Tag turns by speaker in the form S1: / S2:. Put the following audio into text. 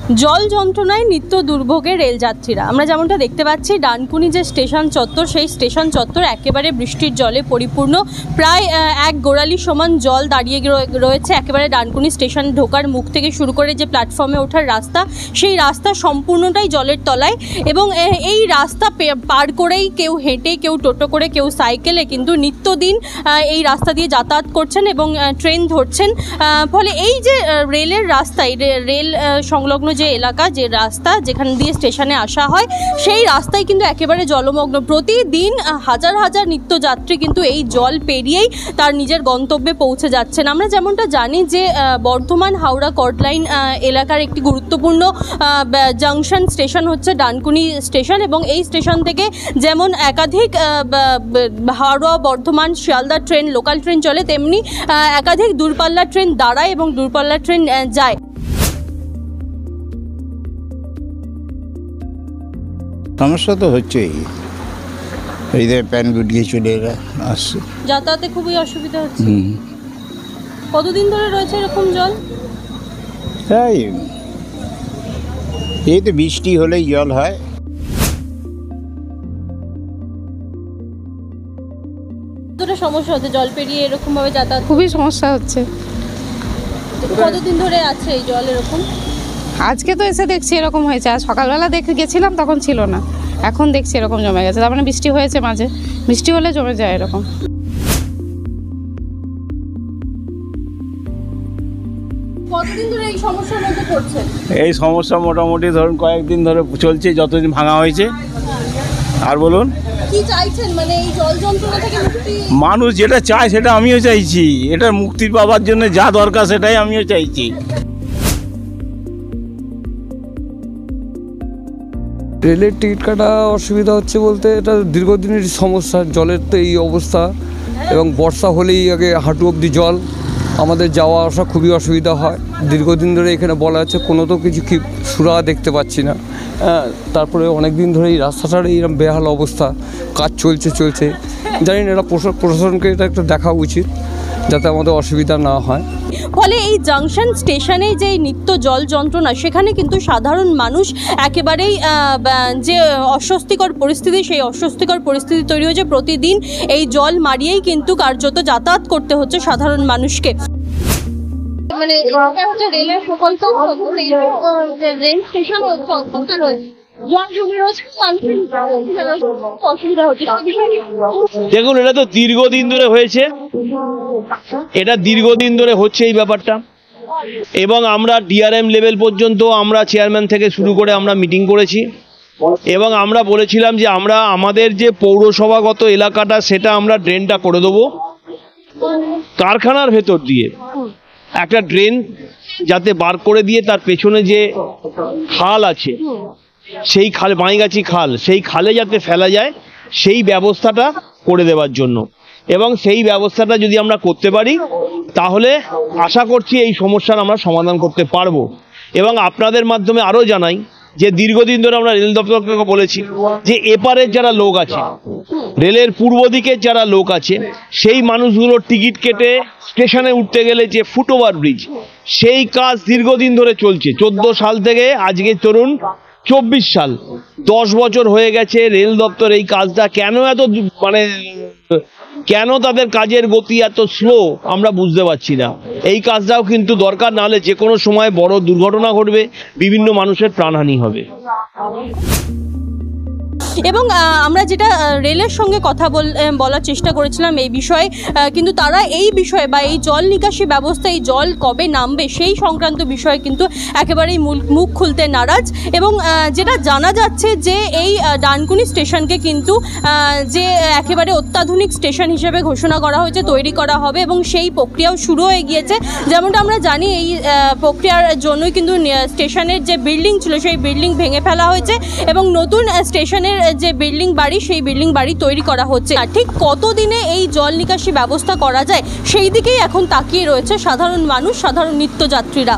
S1: জল যন্ত্রণায় নিত্য দুর্ভোগে রেলযাত্রীরা। আমরা যেমনটা দেখতে পাচ্ছি, ডানকুনি যে স্টেশন চত্বর, সেই স্টেশন চত্বর একেবারে বৃষ্টির জলে পরিপূর্ণ। প্রায় এক গোড়ালি সমান জল দাঁড়িয়ে রয়েছে একেবারে ডানকুনি স্টেশন ঢোকার মুখ থেকে শুরু করে যে প্ল্যাটফর্মে ওঠার রাস্তা, সেই রাস্তা সম্পূর্ণটাই জলের তলায়। এবং এই রাস্তা পার করেই কেউ হেঁটে, কেউ টোটো করে, কেউ সাইকেলে কিন্তু নিত্যদিন এই রাস্তা দিয়ে যাতায়াত করছেন এবং ট্রেন ধরছেন। ফলে এই যে রেলের রাস্তায়, রেল সংলগ্ন যে এলাকা, যে রাস্তা যেখান দিয়ে স্টেশনে আসা হয়, সেই রাস্তায় কিন্তু একেবারে জলমগ্ন। প্রতিদিন হাজার হাজার নিত্যযাত্রী কিন্তু এই জল পেরিয়েই তার নিজের গন্তব্যে পৌঁছে যাচ্ছেন। আমরা যেমনটা জানি যে বর্ধমান হাওড়া কর্ডলাইন এলাকার একটি গুরুত্বপূর্ণ জাংশন স্টেশন হচ্ছে ডানকুনি স্টেশন, এবং এই স্টেশন থেকে যেমন একাধিক Howrah Bardhaman Sealdah train, local train চলে, তেমনি একাধিক দূরপাল্লার ট্রেন দাঁড়ায় এবং দূরপাল্লার ট্রেন যায়।
S2: সমস্যা তো হচ্ছেই, এই যে প্যান গুটিয়ে চলে আসছে,
S1: যাতায়াতে খুবই অসুবিধা হচ্ছে। কতদিন ধরে রয়েছে এরকম জল?
S2: তাই এই তো বৃষ্টি হলেই জল হয়।
S1: কতটা সমস্যা হচ্ছে জল পেরিয়ে এরকম ভাবে যাতায়াত?
S3: খুবই সমস্যা হচ্ছে।
S1: কতদিন ধরে আছে এই জল এরকম?
S3: আজকে তো এসে দেখছি এরকম হয়েছে, আর সকালবেলা দেখে গেছিলাম তখন ছিল না, এখন দেখছি এরকম জমে গেছে। তার মানে বৃষ্টি হয়েছে, মাঝে বৃষ্টি হলে জমে যায় এরকম।
S1: কতদিন ধরে এই সমস্যার মধ্যে পড়ছেন?
S4: এই সমস্যা মোটামুটি ধরুন কয়েকদিন ধরে চলছে, যতদিন ভাঙা হয়েছে। আর বলুন,
S1: কি চাইছেন? মানে এই জল যন্ত্রণা থেকে মুক্তি?
S4: মানুষ যেটা চায় সেটা আমিও চাইছি, এটার মুক্তি পাওয়ার জন্য যা দরকার সেটাই আমিও চাইছি।
S5: রেলের টিকিট কাটা অসুবিধা হচ্ছে বলতে, এটা দীর্ঘদিনের সমস্যা। জলের তো এই অবস্থা, এবং বর্ষা হলেই আগে হাঁটু অবধি জল, আমাদের যাওয়া আসা খুবই অসুবিধা হয়। দীর্ঘদিন ধরে এখানে বলা আছে, কোনো তো কিছু কি সুরা দেখতে পাচ্ছি না। তারপরে অনেক দিন ধরে এই রাস্তাটার এইরকম বেহাল অবস্থা, কাজ চলছে। জানি না, এটা প্রশাসনকে এটা একটা দেখা উচিত, যাতে আমাদের অসুবিধা না হয়।
S1: ফলে এই জাংশন স্টেশনে যে নিত্য জল যন্ত্রণা, সেখানে কিন্তু সাধারণ মানুষ একেবারেই যে অস্বস্তিকর পরিস্থিতি, সেই অস্বস্তিকর পরিস্থিতি তৈরি হয়েছে। প্রতিদিন এই জল মারিয়েই কিন্তু কার্যত যাতায়াত করতে হচ্ছে সাধারণ মানুষকে। মানে রেলের প্রকল্প, রেল স্টেশন
S6: দেখুন, এটা তো দীর্ঘদিন ধরে হয়েছে, এই ব্যাপারটা। এবং আমরা ডিআরএম লেভেল পর্যন্ত আমরা চেয়ারম্যান থেকে শুরু করে আমরা মিটিং করেছি, এবং আমরা বলেছিলাম যে আমরা আমাদের যে পৌরসভাগত এলাকাটা, সেটা আমরা ড্রেনটা করে দেবো। কারখানার ভেতর দিয়ে একটা ড্রেন যাতে বার করে দিয়ে তার পেছনে যে খাল আছে, সেই খাল, মাইগাছি খাল, সেই খালে যাতে ফেলা যায়, সেই ব্যবস্থাটা করে দেওয়ার জন্য। এবং সেই ব্যবস্থাটা যদি আমরা করতে পারি, তাহলে আশা করছি এই সমস্যার আমরা সমাধান করতে পারবো। এবং আপনাদের মাধ্যমে আরও জানাই যে দীর্ঘদিন ধরে আমরা রেল দপ্তরকে বলেছি যে এপারের যারা লোক আছে, রেলের পূর্ব দিকের যারা লোক আছে, সেই মানুষগুলোর টিকিট কেটে স্টেশনে উঠতে গেলে যে ফুটওভার ব্রিজ, সেই কাজ দীর্ঘদিন ধরে চলছে। 14 সাল থেকে আজকে তরুণ 24 সাল, 10 বছর হয়ে গেছে। রেল দপ্তর এই কাজটা কেন এত কেন তাদের কাজের গতি এত স্লো, আমরা বুঝতে পারছি না। এই কাজটাও কিন্তু দরকার, নাহলে যে কোনো সময় বড় দুর্ঘটনা ঘটবে, বিভিন্ন মানুষের প্রাণহানি হবে।
S1: এবং আমরা যেটা রেলের সঙ্গে কথা বলার চেষ্টা করেছিলাম এই বিষয়ে, কিন্তু তারা এই বিষয়ে বা এই জল নিকাশি ব্যবস্থা, এই জল কবে নামবে সেই সংক্রান্ত বিষয়ে কিন্তু একেবারেই মুখ খুলতে নারাজ। এবং যেটা জানা যাচ্ছে যে এই ডানকুনি স্টেশনকে কিন্তু যে একেবারে অত্যাধুনিক স্টেশন হিসেবে ঘোষণা করা হয়েছে, তৈরি করা হবে, এবং সেই প্রক্রিয়াও শুরু হয়ে গিয়েছে। যেমনটা আমরা জানি, এই প্রক্রিয়ার জন্যই কিন্তু স্টেশনের যে বিল্ডিং ছিল, সেই বিল্ডিং ভেঙে ফেলা হয়েছে এবং নতুন স্টেশনের যে বিল্ডিং বাড়ি, সেই বিল্ডিং বাড়ি তৈরি করা হচ্ছে। আর ঠিক কতদিনে এই জল নিকাশি ব্যবস্থা করা যায়, সেই দিকেই এখন তাকিয়ে রয়েছে সাধারণ মানুষ, সাধারণ নিত্যযাত্রীরা।